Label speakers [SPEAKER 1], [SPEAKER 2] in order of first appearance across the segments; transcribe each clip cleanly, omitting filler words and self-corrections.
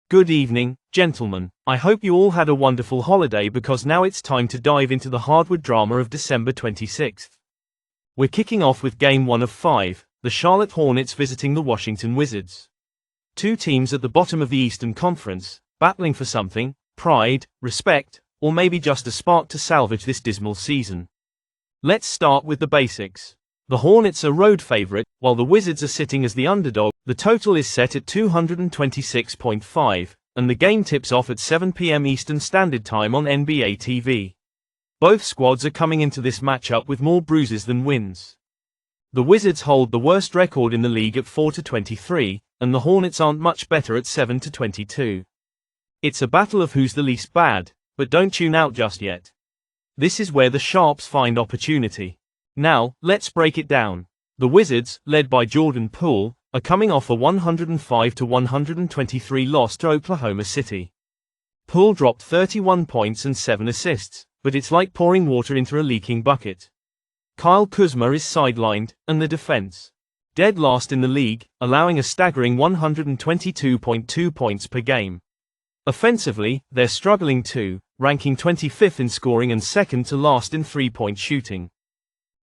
[SPEAKER 1] Good evening, gentlemen. I hope you all had a wonderful holiday because now it's time to dive into the hardwood drama of December 26th. We're kicking off with Game 1 of 5, the Charlotte Hornets visiting the Washington Wizards. Two teams at the bottom of the Eastern Conference, battling for something, pride, respect, or maybe just a spark to salvage this dismal season. Let's start with the basics. The Hornets are road favorite, while the Wizards are sitting as the underdog. The total is set at 226.5, and the game tips off at 7 p.m. Eastern Standard Time on NBA TV. Both squads are coming into this matchup with more bruises than wins. The Wizards hold the worst record in the league at 4-23, and the Hornets aren't much better at 7-22. It's a battle of who's the least bad, but don't tune out just yet. This is where the Sharps find opportunity. Now, let's break it down. The Wizards, led by Jordan Poole, are coming off a 105-123 loss to Oklahoma City. Poole dropped 31 points and 7 assists, but it's like pouring water into a leaking bucket. Kyle Kuzma is sidelined, and the defense, dead last in the league, allowing a staggering 122.2 points per game. Offensively, they're struggling too, ranking 25th in scoring and second to last in three-point shooting.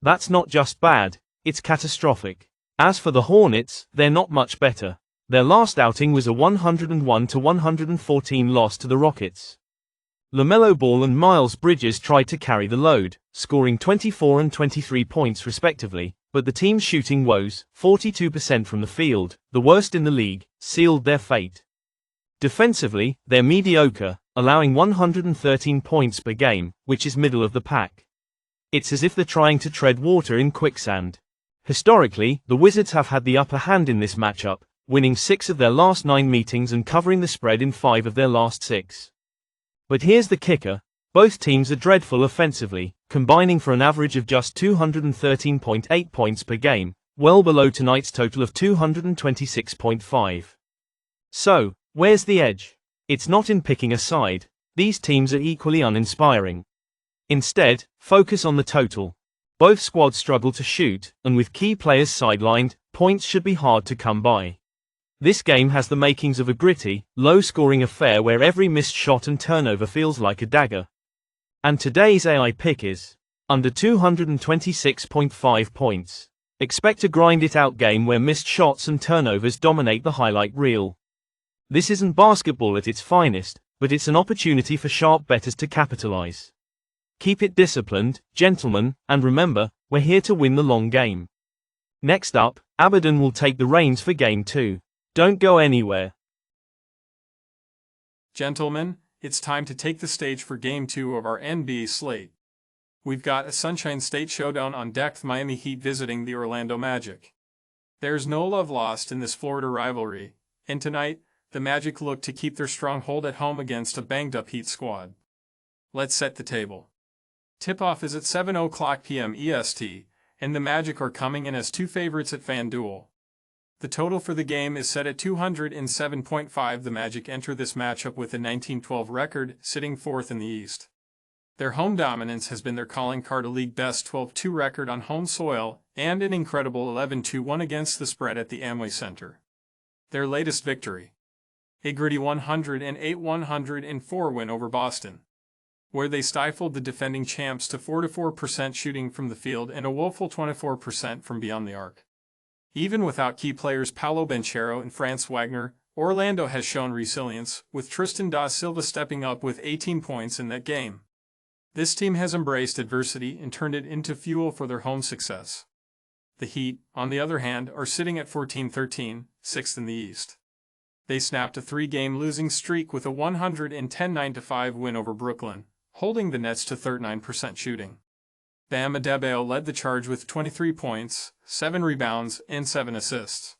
[SPEAKER 1] That's not just bad, it's catastrophic. As for the Hornets, they're not much better. Their last outing was a 101-114 loss to the Rockets. LaMelo Ball and Miles Bridges tried to carry the load, scoring 24 and 23 points respectively, but the team's shooting woes, 42% from the field, the worst in the league, sealed their fate. Defensively, they're mediocre, allowing 113 points per game, which is middle of the pack. It's as if they're trying to tread water in quicksand. Historically, the Wizards have had the upper hand in this matchup, winning 6 of their last 9 meetings and covering the spread in 5 of their last 6. But here's the kicker: both teams are dreadful offensively, combining for an average of just 213.8 points per game, well below tonight's total of 226.5. So, where's the edge? It's not in picking a side. These teams are equally uninspiring. Instead, focus on the total. Both squads struggle to shoot, and with key players sidelined, points should be hard to come by. This game has the makings of a gritty, low-scoring affair where every missed shot and turnover feels like a dagger. And today's AI pick is under 226.5 points. Expect a grind-it-out game where missed shots and turnovers dominate the highlight reel. This isn't basketball at its finest, but it's an opportunity for sharp bettors to capitalize. Keep it disciplined, gentlemen, and remember, we're here to win the long game. Next up, Abaddon will take the reins for Game 2. Don't go anywhere.
[SPEAKER 2] Gentlemen, it's time to take the stage for Game 2 of our NBA slate. We've got a Sunshine State showdown on deck with Miami Heat visiting the Orlando Magic. There's no love lost in this Florida rivalry, and tonight, the Magic look to keep their stronghold at home against a banged-up Heat squad. Let's set the table. Tip-off is at 7:00 p.m. EST, and the Magic are coming in as 2 favorites at FanDuel. The total for the game is set at 207.5. The Magic enter this matchup with a 19-12 record, sitting 4th in the East. Their home dominance has been their calling card, a league-best 12-2 record on home soil, and an incredible 11-1 against the spread at the Amway Center. Their latest victory: a gritty 108-104 win over Boston, where they stifled the defending champs to 44% shooting from the field and a woeful 24% from beyond the arc. Even without key players Paolo Banchero and Franz Wagner, Orlando has shown resilience, with Tristan da Silva stepping up with 18 points in that game. This team has embraced adversity and turned it into fuel for their home success. The Heat, on the other hand, are sitting at 14-13, 6th in the East. They snapped a 3-game losing streak with a 110-9-5 win over Brooklyn, holding the Nets to 39% shooting. Bam Adebayo led the charge with 23 points, 7 rebounds, and 7 assists.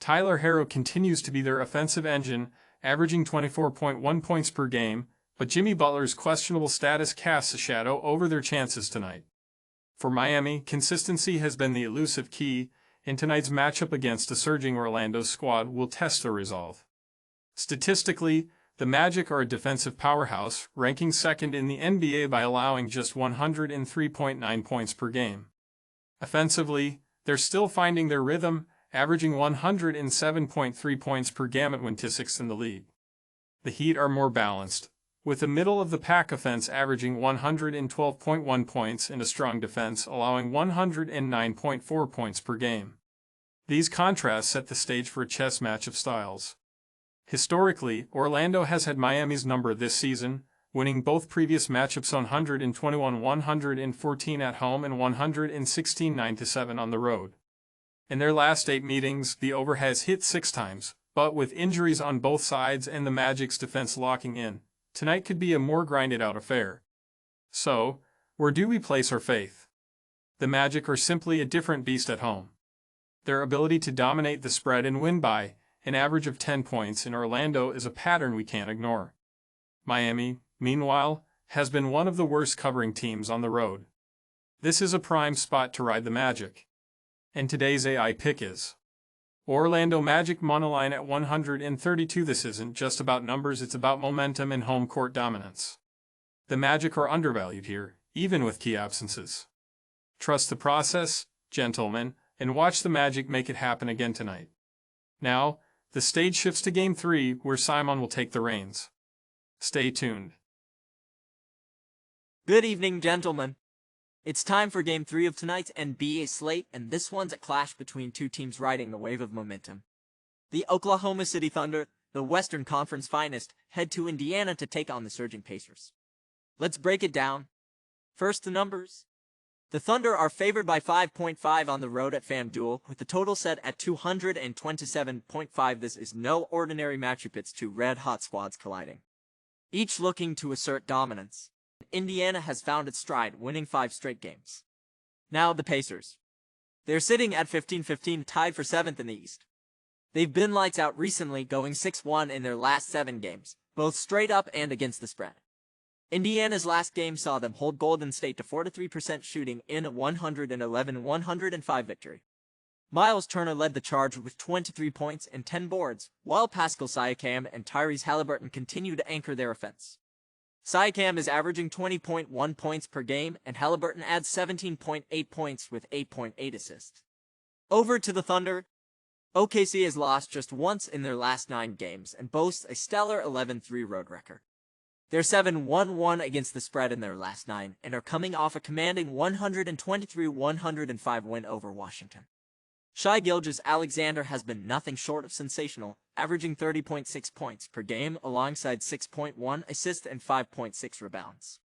[SPEAKER 2] Tyler Herro continues to be their offensive engine, averaging 24.1 points per game, but Jimmy Butler's questionable status casts a shadow over their chances tonight. For Miami, consistency has been the elusive key, and tonight's matchup against a surging Orlando squad will test their resolve. Statistically, the Magic are a defensive powerhouse, ranking second in the NBA by allowing just 103.9 points per game. Offensively, they're still finding their rhythm, averaging 107.3 points per game when sixth in the league. The Heat are more balanced, with a middle-of-the-pack offense averaging 112.1 points and a strong defense allowing 109.4 points per game. These contrasts set the stage for a chess match of styles. Historically, Orlando has had Miami's number this season, winning both previous matchups 121-114 at home and 116-9-7 on the road. In their last 8 meetings, the over has hit 6 times, but with injuries on both sides and the Magic's defense locking in, tonight could be a more grinded-out affair. So, where do we place our faith? The Magic are simply a different beast at home. Their ability to dominate the spread and win by an average of 10 points in Orlando is a pattern we can't ignore. Miami, meanwhile, has been one of the worst covering teams on the road. This is a prime spot to ride the Magic. And today's AI pick is Orlando Magic Moneyline at 132. This isn't just about numbers, it's about momentum and home court dominance. The Magic are undervalued here, even with key absences. Trust the process, gentlemen, and watch the Magic make it happen again tonight. Now, the stage shifts to Game 3, where Simon will take the reins. Stay tuned.
[SPEAKER 3] Good evening, gentlemen. It's time for Game 3 of tonight's NBA slate, and this one's a clash between two teams riding the wave of momentum. The Oklahoma City Thunder, the Western Conference finest, head to Indiana to take on the surging Pacers. Let's break it down. First, the numbers. The Thunder are favored by 5.5 on the road at FanDuel, with the total set at 227.5. This is no ordinary matchup, it's two red-hot squads colliding, each looking to assert dominance. Indiana has found its stride, winning 5 straight games. Now the Pacers. They're sitting at 15-15, tied for 7th in the East. They've been lights out recently, going 6-1 in their last 7 games, both straight up and against the spread. Indiana's last game saw them hold Golden State to 43% shooting in a 111-105 victory. Miles Turner led the charge with 23 points and 10 boards, while Pascal Siakam and Tyrese Halliburton continue to anchor their offense. Siakam is averaging 20.1 points per game, and Halliburton adds 17.8 points with 8.8 assists. Over to the Thunder. OKC has lost just once in their last 9 games and boasts a stellar 11-3 road record. They're 7-1-1 against the spread in their last 9 and are coming off a commanding 123-105 win over Washington. Shai Gilgeous-Alexander has been nothing short of sensational, averaging 30.6 points per game alongside 6.1 assists and 5.6 rebounds.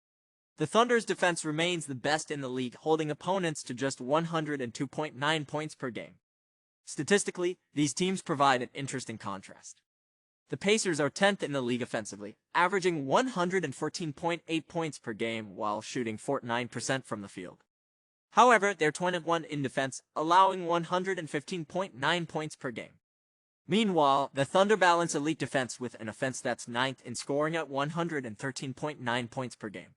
[SPEAKER 3] The Thunder's defense remains the best in the league, holding opponents to just 102.9 points per game. Statistically, these teams provide an interesting contrast. The Pacers are 10th in the league offensively, averaging 114.8 points per game while shooting 49% from the field. However, they're 21 in defense, allowing 115.9 points per game. Meanwhile, the Thunder balance elite defense with an offense that's 9th in scoring at 113.9 points per game.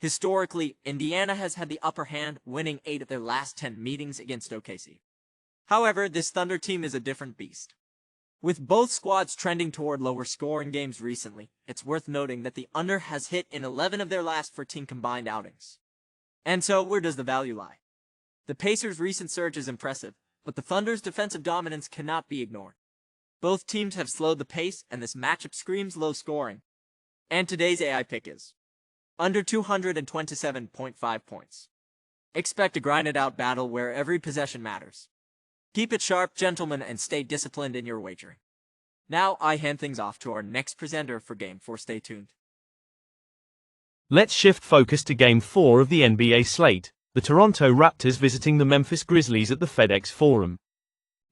[SPEAKER 3] Historically, Indiana has had the upper hand, winning 8 of their last 10 meetings against OKC. However, this Thunder team is a different beast. With both squads trending toward lower scoring games recently, it's worth noting that the under has hit in 11 of their last 14 combined outings. And so, where does the value lie? The Pacers' recent surge is impressive, but the Thunder's defensive dominance cannot be ignored. Both teams have slowed the pace, and this matchup screams low scoring. And today's AI pick is under 227.5 points. Expect a grinded-out battle where every possession matters. Keep it sharp, gentlemen, and stay disciplined in your wagering. Now, I hand things off to our next presenter for Game 4. Stay tuned.
[SPEAKER 1] Let's shift focus to Game 4 of the NBA slate, the Toronto Raptors visiting the Memphis Grizzlies at the FedEx Forum.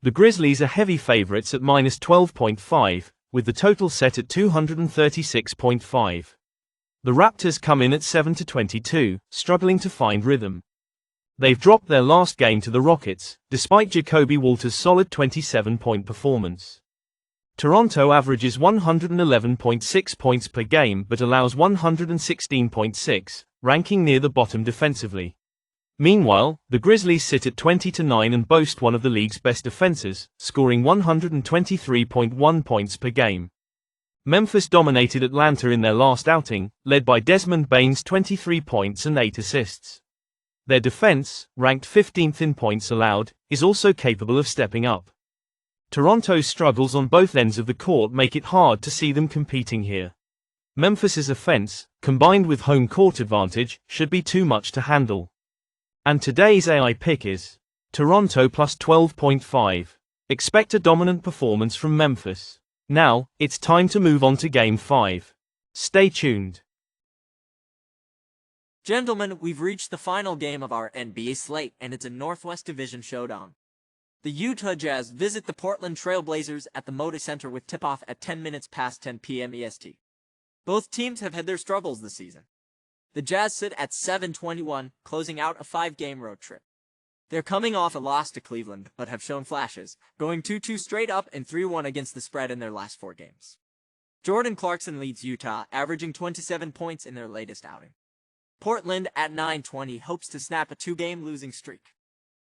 [SPEAKER 1] The Grizzlies are heavy favorites at -12.5, with the total set at 236.5. The Raptors come in at 7-22, struggling to find rhythm. They've dropped their last game to the Rockets, despite Jacoby Walter's solid 27-point performance. Toronto averages 111.6 points per game but allows 116.6, ranking near the bottom defensively. Meanwhile, the Grizzlies sit at 20-9 and boast one of the league's best defenses, scoring 123.1 points per game. Memphis dominated Atlanta in their last outing, led by Desmond Bane's 23 points and 8 assists. Their defense, ranked 15th in points allowed, is also capable of stepping up. Toronto's struggles on both ends of the court make it hard to see them competing here. Memphis's offense, combined with home court advantage, should be too much to handle. And today's AI pick is Toronto plus 12.5. Expect a dominant performance from Memphis. Now, it's time to move on to Game 5. Stay tuned.
[SPEAKER 3] Gentlemen, we've reached the final game of our NBA slate, and it's a Northwest Division showdown. The Utah Jazz visit the Portland Trail Blazers at the Moda Center with tip-off at 10 minutes past 10 p.m. EST. Both teams have had their struggles this season. The Jazz sit at 7-21, closing out a 5-game road trip. They're coming off a loss to Cleveland, but have shown flashes, going 2-2 straight up and 3-1 against the spread in their last 4 games. Jordan Clarkson leads Utah, averaging 27 points in their latest outing. Portland, at 9-20, hopes to snap a 2-game losing streak.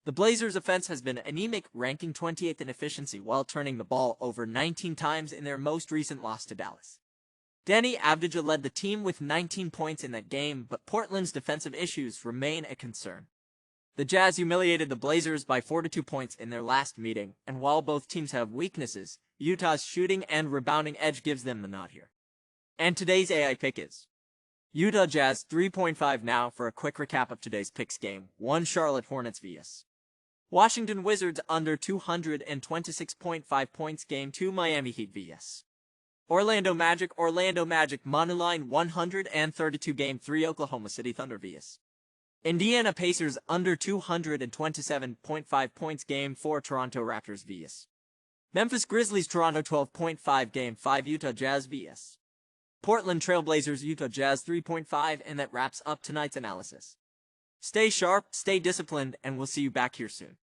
[SPEAKER 3] The Blazers' offense has been anemic, ranking 28th in efficiency while turning the ball over 19 times in their most recent loss to Dallas. Danny Avdija led the team with 19 points in that game, but Portland's defensive issues remain a concern. The Jazz humiliated the Blazers by 42 points in their last meeting, and while both teams have weaknesses, Utah's shooting and rebounding edge gives them the nod here. And today's AI pick is Utah Jazz 3.5. Now for a quick recap of today's picks game. 1. Charlotte Hornets vs. Washington Wizards under 226.5 points. Game 2. Miami Heat vs. Orlando Magic Moneyline 132. Game 3. Oklahoma City Thunder vs. Indiana Pacers under 227.5 points. Game 4. Toronto Raptors vs. Memphis Grizzlies Toronto 12.5. Game 5. Utah Jazz vs. Portland Trail Blazers Utah Jazz 3.5. And that wraps up tonight's analysis. Stay sharp, stay disciplined, and we'll see you back here soon.